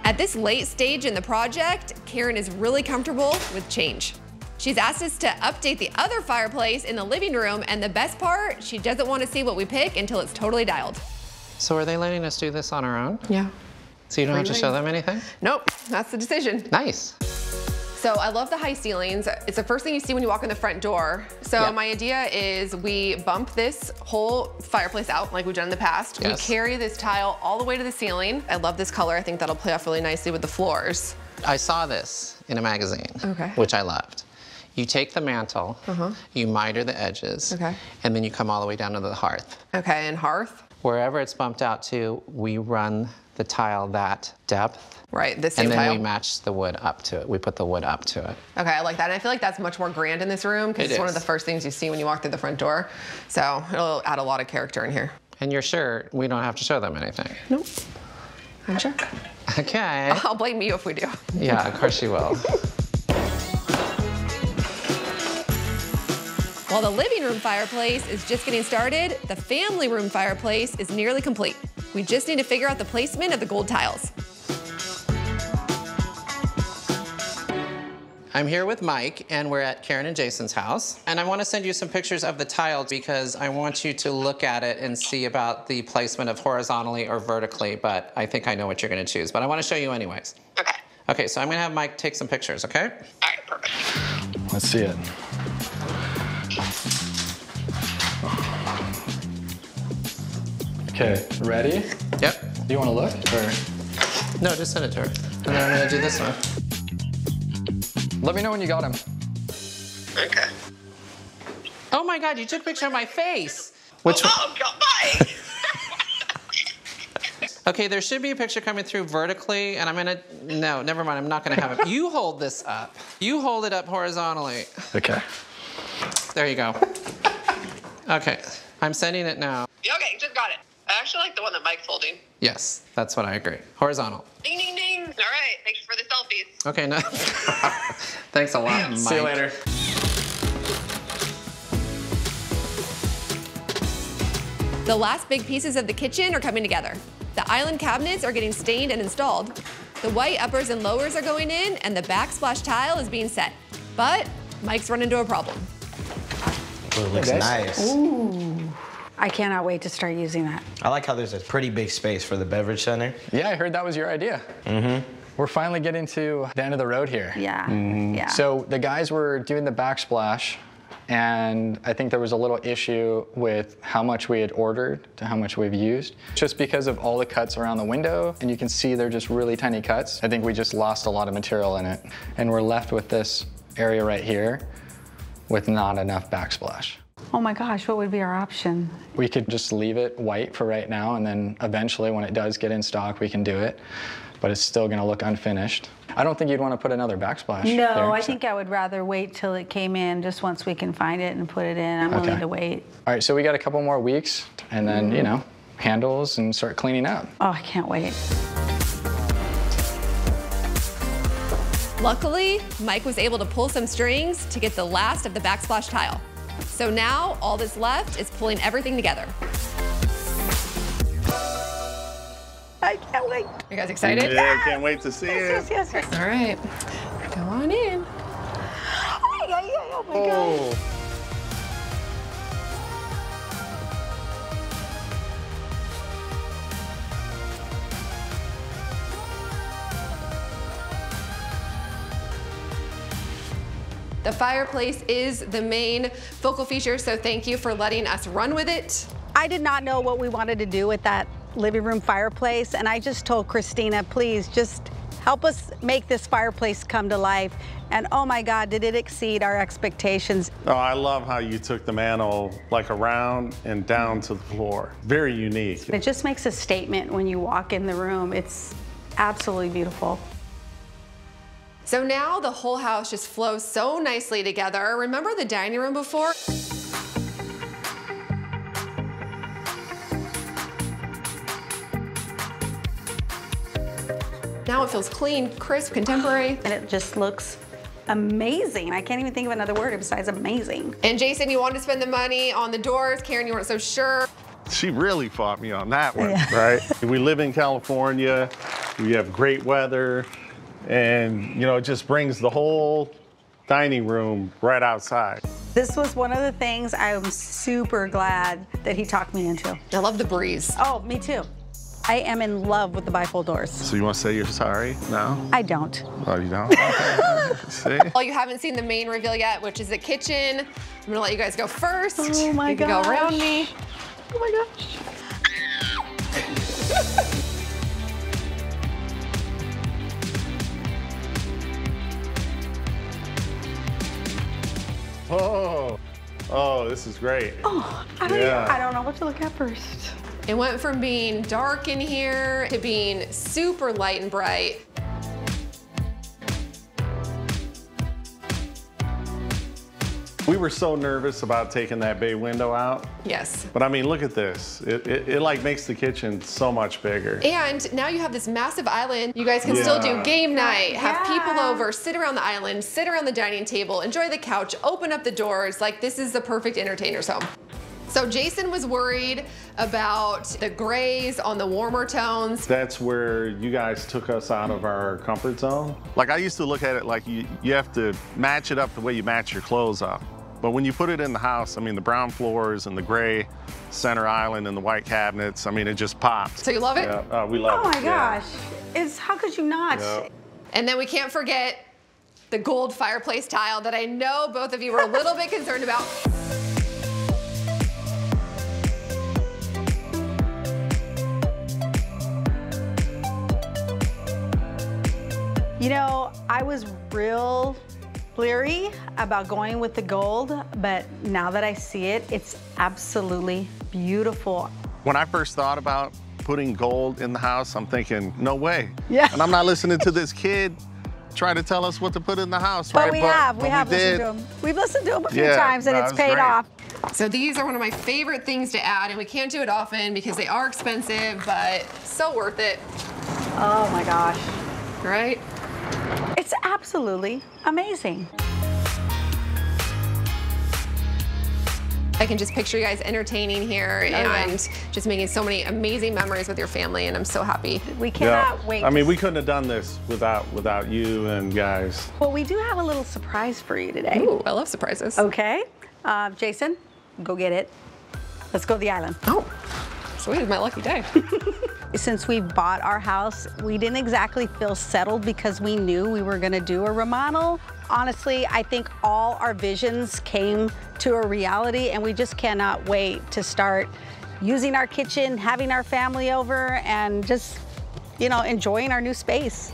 At this late stage in the project, Karen is really comfortable with change. She's asked us to update the other fireplace in the living room, and the best part, she doesn't want to see what we pick until it's totally dialed. So are they letting us do this on our own? Yeah. So you don't have to show them anything? Nope, that's the decision. Nice. So I love the high ceilings. It's the first thing you see when you walk in the front door. So my idea is we bump this whole fireplace out like we've done in the past. Yes. We carry this tile all the way to the ceiling. I love this color. I think that'll play off really nicely with the floors. I saw this in a magazine, Okay. which I loved. You take the mantle, you miter the edges, and then you come all the way down to the hearth. Okay, and hearth? Wherever it's bumped out to, we run the tile that depth. Right, the same and then tile. we match the wood up to it. We put the wood up to it. Okay, I like that. And I feel like that's much more grand in this room because it's one of the first things you see when you walk through the front door. So it'll add a lot of character in here. And you're sure we don't have to show them anything? Nope. I'm sure. Okay. I'll blame you if we do. Yeah, of course you will. While the living room fireplace is just getting started, the family room fireplace is nearly complete. We just need to figure out the placement of the gold tiles. I'm here with Mike, and we're at Karen and Jason's house. And I want to send you some pictures of the tiles because I want you to look at it and see about the placement of horizontally or vertically, but I think I know what you're going to choose. But I want to show you anyways. Okay. Okay, so I'm going to have Mike take some pictures, okay? All right, perfect. Let's see it. Okay, ready? Yep. Do you want to look, or? No, just send it to her. And then I'm going to do this one. Let me know when you got him. Okay. Oh my God, you took a picture of my face. Which one? Oh, God, bye. Okay, there should be a picture coming through vertically, and I'm gonna, no, never mind, I'm not gonna have it. You hold this up. You hold it up horizontally. Okay. There you go. Okay, I'm sending it now. Okay, just got it. I actually like the one that Mike's holding. Yes, that's what I agree. Horizontal. Ding, ding, ding. All right, thanks for the selfies. Okay, no. Thanks a lot, Mike. See you later. The last big pieces of the kitchen are coming together. The island cabinets are getting stained and installed. The white uppers and lowers are going in, and the backsplash tile is being set. But Mike's run into a problem. Oh, it looks nice. Ooh. I cannot wait to start using that. I like how there's a pretty big space for the beverage center. Yeah, I heard that was your idea. We're finally getting to the end of the road here. Yeah, yeah. So the guys were doing the backsplash, and I think there was a little issue with how much we had ordered to how much we've used. Just because of all the cuts around the window, and you can see they're just really tiny cuts. I think we just lost a lot of material in it. And we're left with this area right here with not enough backsplash. Oh my gosh, what would be our option? We could just leave it white for right now, and then eventually when it does get in stock, we can do it. But it's still gonna look unfinished. I don't think you'd want to put another backsplash No, there, I so. think I would rather wait till it came in, just once we can find it and put it in. I'm willing to wait. All right, so we got a couple more weeks, and then, you know, handles and start cleaning up. Oh, I can't wait. Luckily, Mike was able to pull some strings to get the last of the backsplash tile. So now all that's left is pulling everything together. I can't wait. You guys excited? Yeah, can't wait to see it. Yes, yes, yes. All right, go on in. Oh my God. The fireplace is the main focal feature, so thank you for letting us run with it. I did not know what we wanted to do with that living room fireplace, and I just told Christina, please just help us make this fireplace come to life. And oh my God, did it exceed our expectations. Oh, I love how you took the mantle like around and down to the floor. Very unique. It just makes a statement when you walk in the room. It's absolutely beautiful. So now the whole house just flows so nicely together. Remember the dining room before? Now it feels clean, crisp, contemporary. And it just looks amazing. I can't even think of another word besides amazing. And Jason, you wanted to spend the money on the doors. Karen, you weren't so sure. She really fought me on that one, right? We live in California. We have great weather, and you know, it just brings the whole dining room right outside. This was one of the things I'm super glad that he talked me into. I love the breeze. Oh, me too. I am in love with the bifold doors. So you want to say you're sorry now? I don't. Oh, you don't? See? Well, you haven't seen the main reveal yet, which is the kitchen. I'm gonna let you guys go first. Oh my You can go gosh. around me. Oh my gosh. Oh, this is great. Oh, I don't know what to look at first. It went from being dark in here to being super light and bright. We were so nervous about taking that bay window out. Yes. But I mean, look at this. It like makes the kitchen so much bigger. And now you have this massive island. You guys can still do game night, have people over, sit around the island, sit around the dining table, enjoy the couch, open up the doors. Like, this is the perfect entertainer's home. So Jason was worried about the grays on the warmer tones. That's where you guys took us out of our comfort zone. Like, I used to look at it like you have to match it up the way you match your clothes up. But when you put it in the house, I mean, the brown floors and the gray center island and the white cabinets, I mean, it just pops. So you love it? Yeah, we love it. Oh my gosh. How could you not? Yeah. And then we can't forget the gold fireplace tile that I know both of you were a little bit concerned about. You know, I was real leery about going with the gold, but now that I see it, it's absolutely beautiful. When I first thought about putting gold in the house, I'm thinking, no way. Yeah. And I'm not listening to this kid try to tell us what to put in the house, But right? we have listened did. to them. We've listened to them a few Yeah, times and no, it's it was paid great. off. So these are one of my favorite things to add, and we can't do it often because they are expensive, but so worth it, Oh my gosh. right? It's absolutely amazing. I can just picture you guys entertaining here and just making so many amazing memories with your family, and I'm so happy. We cannot wait. I mean, we couldn't have done this without you and guys. Well, we do have a little surprise for you today. Ooh, I love surprises. Okay. Jason, go get it. Let's go to the island. Oh, sweet, it's my lucky day. Since we bought our house, we didn't exactly feel settled because we knew we were gonna do a remodel. Honestly, I think all our visions came to a reality, and we just cannot wait to start using our kitchen, having our family over, and just, you know, enjoying our new space.